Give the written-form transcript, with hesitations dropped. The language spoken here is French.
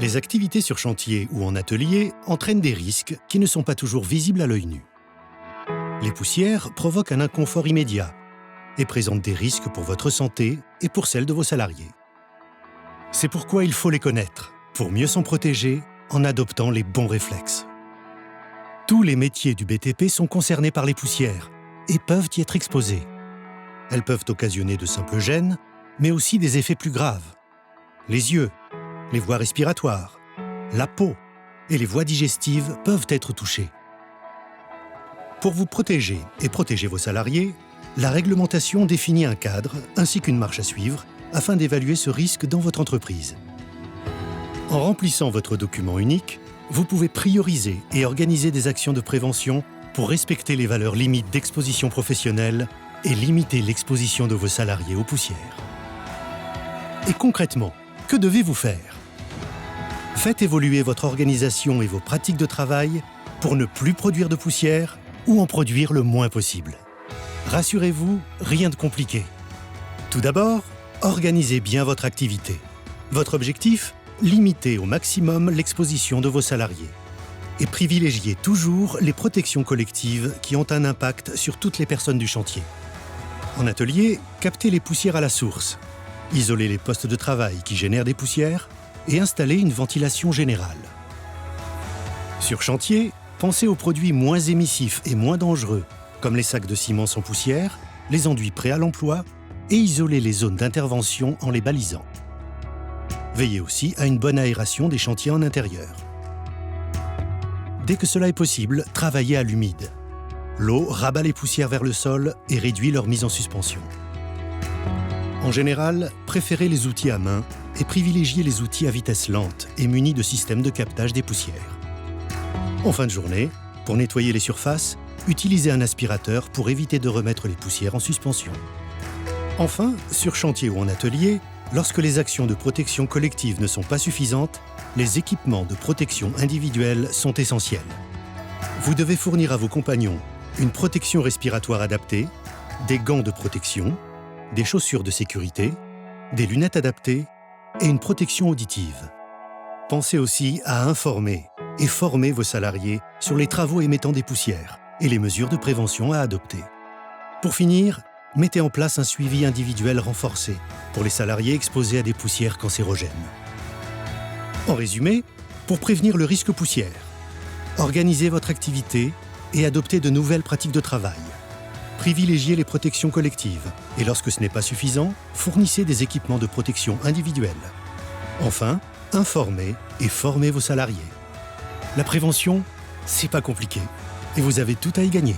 Les activités sur chantier ou en atelier entraînent des risques qui ne sont pas toujours visibles à l'œil nu. Les poussières provoquent un inconfort immédiat et présentent des risques pour votre santé et pour celle de vos salariés. C'est pourquoi il faut les connaître, pour mieux s'en protéger en adoptant les bons réflexes. Tous les métiers du BTP sont concernés par les poussières et peuvent y être exposés. Elles peuvent occasionner de simples gênes, mais aussi des effets plus graves. Les yeux, les voies respiratoires, la peau et les voies digestives peuvent être touchées. Pour vous protéger et protéger vos salariés, la réglementation définit un cadre ainsi qu'une marche à suivre afin d'évaluer ce risque dans votre entreprise. En remplissant votre document unique, vous pouvez prioriser et organiser des actions de prévention pour respecter les valeurs limites d'exposition professionnelle et limiter l'exposition de vos salariés aux poussières. Et concrètement, que devez-vous faire? Faites évoluer votre organisation et vos pratiques de travail pour ne plus produire de poussière ou en produire le moins possible. Rassurez-vous, rien de compliqué. Tout d'abord, organisez bien votre activité. Votre objectif? Limitez au maximum l'exposition de vos salariés. Et privilégiez toujours les protections collectives qui ont un impact sur toutes les personnes du chantier. En atelier, captez les poussières à la source. Isolez les postes de travail qui génèrent des poussières et installez une ventilation générale. Sur chantier, pensez aux produits moins émissifs et moins dangereux, comme les sacs de ciment sans poussière, les enduits prêts à l'emploi, et isolez les zones d'intervention en les balisant. Veillez aussi à une bonne aération des chantiers en intérieur. Dès que cela est possible, travaillez à l'humide. L'eau rabat les poussières vers le sol et réduit leur mise en suspension. En général, préférez les outils à main et privilégiez les outils à vitesse lente et munis de systèmes de captage des poussières. En fin de journée, pour nettoyer les surfaces, utilisez un aspirateur pour éviter de remettre les poussières en suspension. Enfin, sur chantier ou en atelier, lorsque les actions de protection collective ne sont pas suffisantes, les équipements de protection individuelle sont essentiels. Vous devez fournir à vos compagnons une protection respiratoire adaptée, des gants de protection, des chaussures de sécurité, des lunettes adaptées et une protection auditive. Pensez aussi à informer et former vos salariés sur les travaux émettant des poussières et les mesures de prévention à adopter. Pour finir, mettez en place un suivi individuel renforcé pour les salariés exposés à des poussières cancérogènes. En résumé, pour prévenir le risque poussière, organisez votre activité et adoptez de nouvelles pratiques de travail. Privilégiez les protections collectives et lorsque ce n'est pas suffisant, fournissez des équipements de protection individuels. Enfin, informez et formez vos salariés. La prévention, c'est pas compliqué et vous avez tout à y gagner.